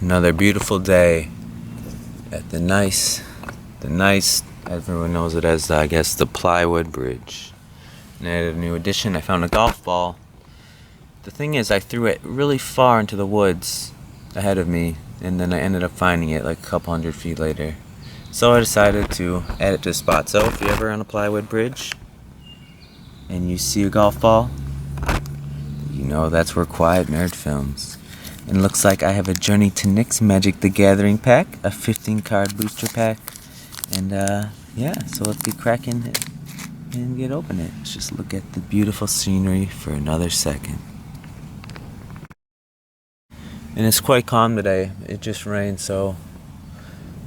Another beautiful day at the nice, everyone knows it as, I guess, the plywood bridge. And I added a new addition. I found a golf ball. The thing is, I threw it really far into the woods ahead of me, and then I ended up finding it like a couple hundred feet later. So I decided to add it to the spot. So if you're ever on a plywood bridge and you see a golf ball, you know that's where Quiet Nerd films. And looks like I have a Journey to NYX Magic the Gathering pack, a 15-card booster pack, and yeah, so let's get cracking and get open it. Let's just look at the beautiful scenery for another second. And it's quite calm today. It just rained, so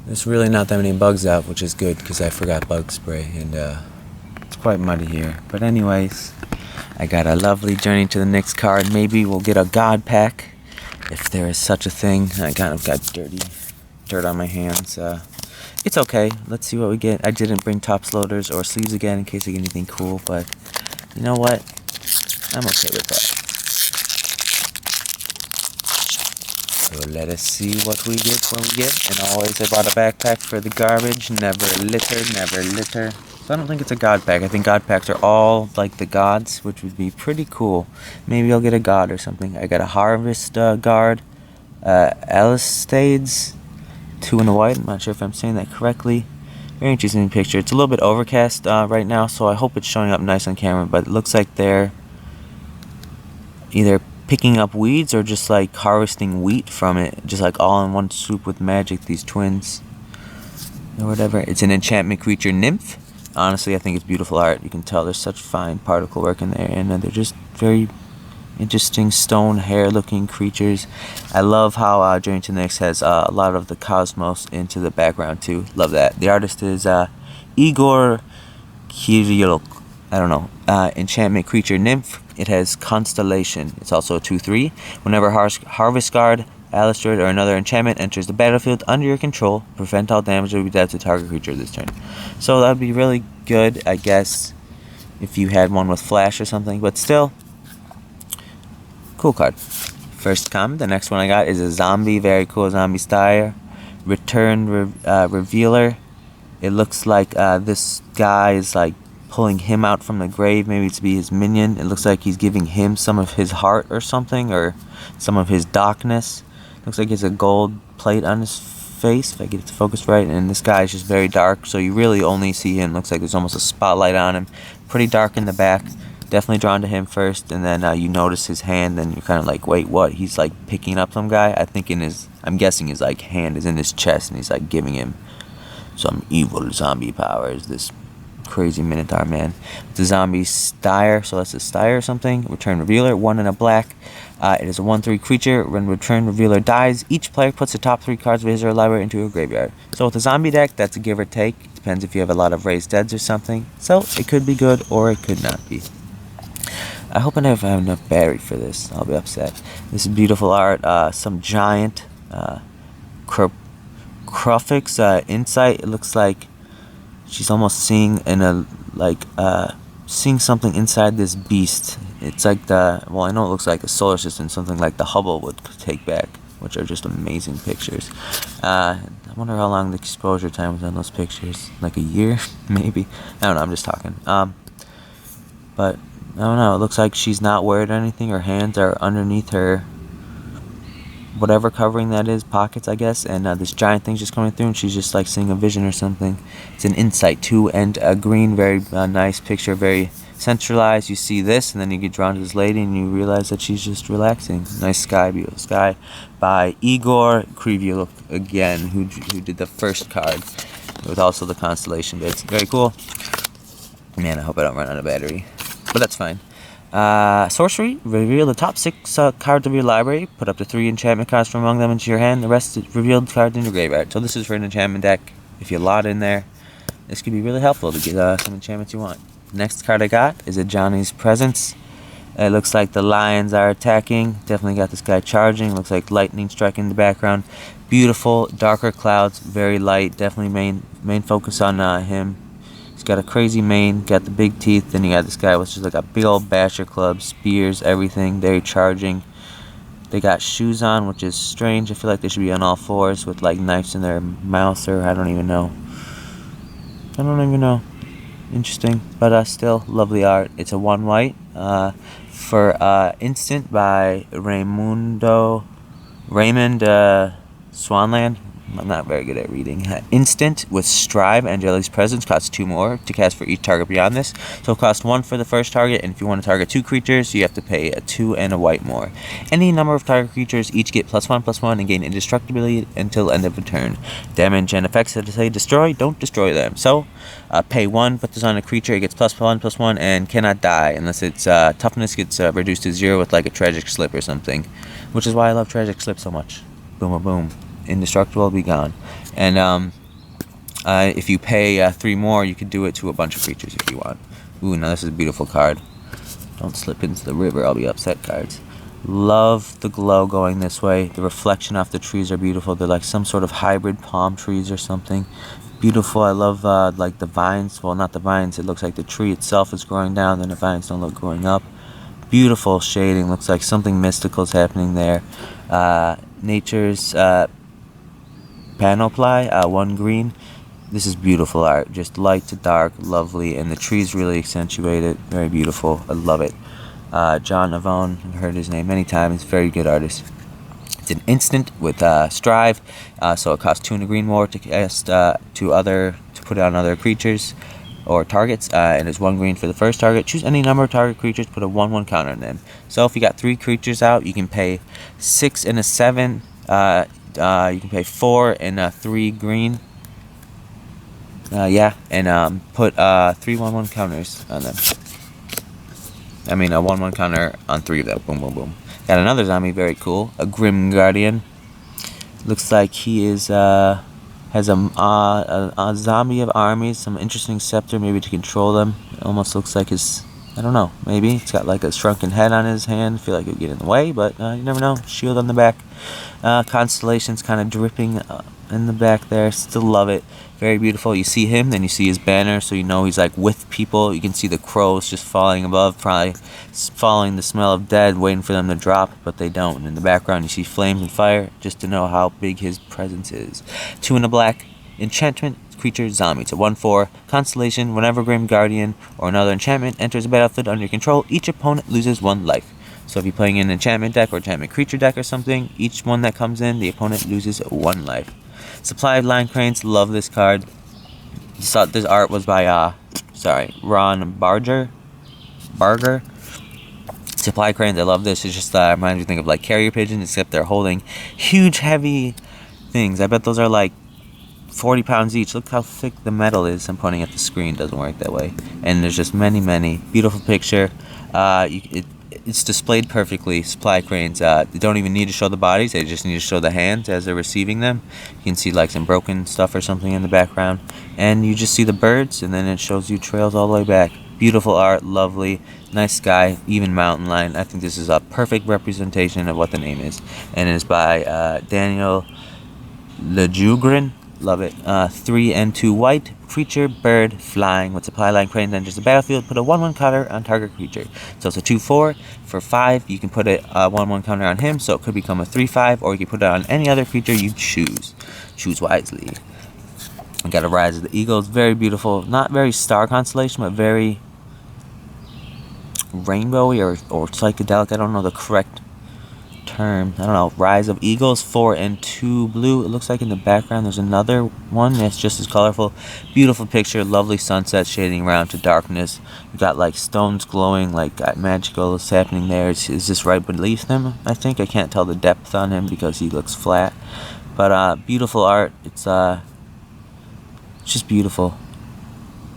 there's really not that many bugs out, which is good because I forgot bug spray, and it's quite muddy here. But anyways, I got a lovely Journey to the NYX card. Maybe we'll get a God pack, if there is such a thing. I kind of got dirt on my hands. It's okay. Let's see what we get. I didn't bring tops loaders or sleeves again in case I get anything cool, but you know what? I'm okay with that. So let us see what we get when we get. And always I bought a backpack for the garbage. Never litter, never litter. So I don't think it's a God pack. I think God packs are all like the gods, which would be pretty cool. Maybe I'll get a god or something. I got a Harvestguard Alseids, 2 in the white. I'm not sure if I'm saying that correctly. Very interesting picture. It's a little bit overcast right now, so I hope it's showing up nice on camera. But it looks like they're either picking up weeds or just like harvesting wheat from it, just like all in one swoop with magic. These twins or whatever. It's an enchantment creature nymph. Honestly, I think it's beautiful art. You can tell there's such fine particle work in there, and they're just very interesting stone hair looking creatures. I love how Journey to NYX has a lot of the cosmos into the background too. Love that. The artist is Igor Kiryuk. I don't know. Enchantment creature nymph. It has constellation. It's also a 2/3. Whenever Harvestguard Alseids or another enchantment enters the battlefield under your control, prevent all damage that will be dealt to target creature this turn. So that would be really good, I guess, if you had one with flash or something, but still, cool card. First comment. The next one I got is a zombie, very cool zombie style. Reveler. It looks like this guy is like pulling him out from the grave, maybe to be his minion. It looks like he's giving him some of his heart or something, or some of his darkness. Looks like he has a gold plate on his face, if I get it to focus right, and this guy is just very dark, so you really only see him. Looks like there's almost a spotlight on him. Pretty dark in the back. Definitely drawn to him first, and then you notice his hand, and you're kind of like, wait, what? He's like picking up some guy. I'm guessing his like hand is in his chest, and he's like giving him some evil zombie powers. This crazy Minotaur man. It's a zombie Styre, so that's a Styre or something. Return Reveler, 1 in a black. It is a 1/3 creature. When Return Reveler dies, each player puts the top 3 cards of his or her library into a graveyard. So with a zombie deck, that's a give or take. Depends if you have a lot of raised deads or something. So it could be good or it could not be. I hope I never have enough battery for this. I'll be upset. This is beautiful art. Some giant Crufix insight. It looks like she's almost seeing seeing something inside this beast. It's like I know it looks like the solar system, something like the Hubble would take back, which are just amazing pictures. I wonder how long the exposure time was on those pictures. Like a year, maybe. I don't know. I'm just talking. But I don't know. It looks like she's not wearing anything. Her hands are underneath her, whatever covering that is, pockets, I guess, and this giant thing's just coming through, and she's just like seeing a vision or something. It's an insight 2 and a green, very nice picture, very centralized. You see this, and then you get drawn to this lady, and you realize that she's just relaxing. Nice sky, beautiful sky, by Igor Kiryuk again, who did the first card with also the constellation bits. Very cool. Man, I hope I don't run out of battery, but that's fine. Sorcery, reveal the top 6 cards of your library, put up to 3 enchantment cards from among them into your hand, the rest revealed cards in your graveyard. So this is for an enchantment deck. If you lot in there, this could be really helpful to get some enchantments you want. Next card I got is Ajani's Presence. It looks like the lions are attacking. Definitely got this guy charging. Looks like lightning striking in the background. Beautiful, darker clouds, very light. Definitely main focus on him. He's got a crazy mane, got the big teeth. Then you got this guy with just like a big old basher club, spears, everything. Very charging. They got shoes on, which is strange. I feel like they should be on all fours with like knives in their mouth, or I don't even know. Interesting, but still lovely art. It's a 1 white for Instant by Raymond Swanland. I'm not very good at reading. Instant with Strive and Jelly's Presence costs 2 more to cast for each target beyond this. So it costs 1 for the first target, and if you want to target 2 creatures, you have to pay a 2 and a white more. Any number of target creatures each get +1/+1 and gain indestructibility until end of the turn. Damage and effects that say destroy, don't destroy them. So pay 1, put this on a creature, it gets +1/+1 and cannot die unless its toughness gets reduced to 0 with like a Tragic Slip or something. Which is why I love Tragic Slip so much. Boom, boom, boom. Indestructible, be gone. And if you pay 3 more, you can do it to a bunch of creatures if you want. Ooh, now this is a beautiful card. Don't slip into the river, I'll be upset cards. Love the glow going this way. The reflection off the trees are beautiful. They're like some sort of hybrid palm trees or something. Beautiful. I love like the vines. Well, not the vines. It looks like the tree itself is growing down, and the vines don't look growing up. Beautiful shading. Looks like something mystical is happening there. Nature's Panoply, 1 green. This is beautiful art, just light to dark, lovely, and the trees really accentuate it. Very beautiful, I love it. John Avon, I've heard his name many times, very good artist. It's an instant with Strive, so it costs 2 and a green more to cast to put it on other creatures or targets, and it's 1 green for the first target. Choose any number of target creatures, put a 1/1 counter on them. So if you got 3 creatures out, you can pay 6 and a 7. You can pay 4 and a 3 green. And put 3 1/1 counters on them. I mean, a 1/1 counter on 3 of them. Boom, boom, boom. Got another zombie, very cool. A Grim Guardian. Looks like he is has a zombie of armies. Some interesting scepter, maybe to control them. It almost looks like his. I don't know. Maybe it's got like a shrunken head on his hand. I feel like it would get in the way, but you never know. Shield on the back. Constellations kind of dripping in the back there. Still love it. Very beautiful. You see him, then you see his banner, so you know he's like with people. You can see the crows just falling above, probably following the smell of dead, waiting for them to drop, but they don't. And in the background, you see flames and fire, just to know how big his presence is. 2 in a black. Enchantment. Creature zombie. It's a 1/4 constellation. Whenever Grim Guardian or another enchantment enters a battlefield under your control, each opponent loses 1 life. So if you're playing an enchantment deck or enchantment creature deck or something, each one that comes in, the opponent loses 1 life. Supply of Line Cranes. Love this card. This art was by Ron Barger. Supply Cranes. I love this. It's just reminds me think of like carrier pigeons, except they're holding huge, heavy things. I bet those are like 40 pounds each. Look how thick the metal is. I'm pointing at the screen. Doesn't work that way. And there's just many. Beautiful picture. It's displayed perfectly. Supply cranes. They don't even need to show the bodies. They just need to show the hands as they're receiving them. You can see like some broken stuff or something in the background. And you just see the birds, and then it shows you trails all the way back. Beautiful art. Lovely. Nice sky. Even mountain line. I think this is a perfect representation of what the name is. And it is by Daniel Lejugren. Love it. 3 and 2 white. Creature, bird, flying. With supply line cranes enters the battlefield, put a 1/1 counter on target creature. So it's a 2/4. For 5, you can put a 1/1 counter on him, so it could become a 3/5, or you can put it on any other creature you choose. Choose wisely. We got a Rise of the Eagles. Very beautiful. Not very star constellation, but very rainbowy or psychedelic. I don't know the correct term. I don't know. Rise of Eagles. 4 and 2 blue. It looks like in the background there's another one that's just as colorful. Beautiful picture. Lovely sunset shading around to darkness. You got like stones glowing, like magical is happening there. Is this right beneath him? I think. I can't tell the depth on him because he looks flat. But beautiful art. It's just beautiful.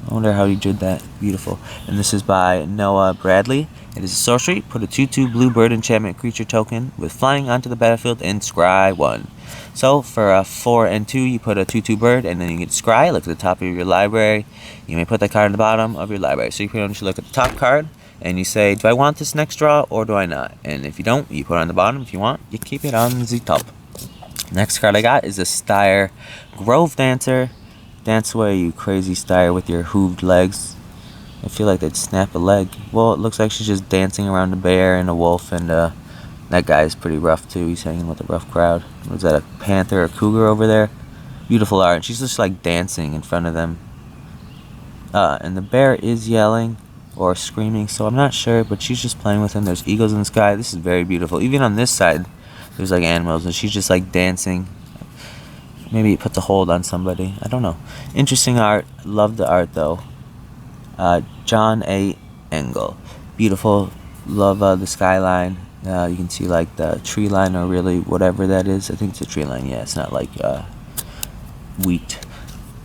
I wonder how he did that. Beautiful. And this is by Noah Bradley. It is a sorcery. Put a 2/2 blue bird enchantment creature token with flying onto the battlefield and scry 1. So for a 4 and 2, you put a 2/2 bird, and then you get scry. Look at the top of your library. You may put that card at the bottom of your library. So you pretty much look at the top card, and you say, do I want this next draw or do I not? And if you don't, you put it on the bottom. If you want, you keep it on the top. Next card I got is a Satyr Grovedancer. Dance away, you crazy Satyr with your hooved legs. I feel like they'd snap a leg. Well, it looks like she's just dancing around a bear and a wolf and a That guy is pretty rough too. He's hanging with a rough crowd. Was that a panther or cougar over there? Beautiful art. She's just like dancing in front of them. And the bear is yelling or screaming, so I'm not sure, but she's just playing with him. There's eagles in the sky. This is very beautiful. Even on this side, there's like animals, and she's just like dancing. Maybe it puts a hold on somebody. I don't know. Interesting art. Love the art though. John A. Engel. Beautiful. Love the skyline. You can see like the tree line, or really whatever that is. I think it's a tree line. Yeah, it's not like wheat.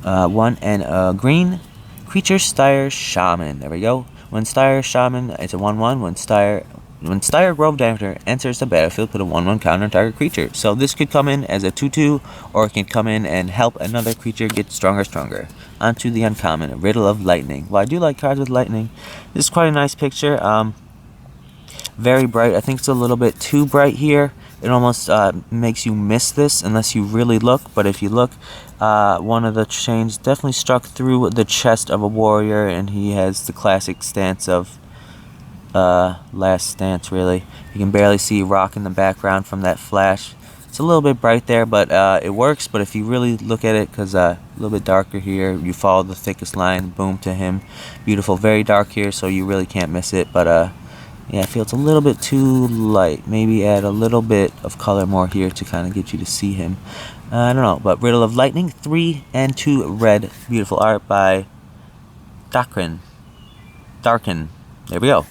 One and green creature Satyr Shaman. There we go. When Satyr Shaman, it's a 1/1. When Satyr Grovedancer enters the battlefield, put a 1/1 counter on target creature. So this could come in as a 2/2, or it can come in and help another creature get stronger. Onto the uncommon, Riddle of Lightning. Well, I do like cards with lightning. This is quite a nice picture. Very bright. I think it's a little bit too bright here. It almost makes you miss this unless you really look. But if you look, one of the chains definitely struck through the chest of a warrior, and he has the classic stance of last stance, really. You can barely see rock in the background from that flash. It's a little bit bright there, but it works. But if you really look at it, because a little bit darker here, you follow the thickest line, boom, to him. Beautiful, very dark here, so you really can't miss it. But yeah, I feel it's a little bit too light. Maybe add a little bit of color more here to kind of get you to see him. I don't know, but Riddle of Lightning, 3 and 2 red. Beautiful art by Darkin. There we go.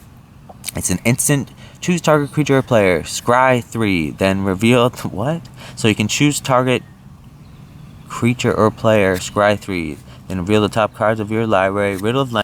It's an instant. Choose target creature or player. Scry 3. Then reveal. What? So you can choose target creature or player. Scry 3. Then reveal the top cards of your library. Riddle of Lightning.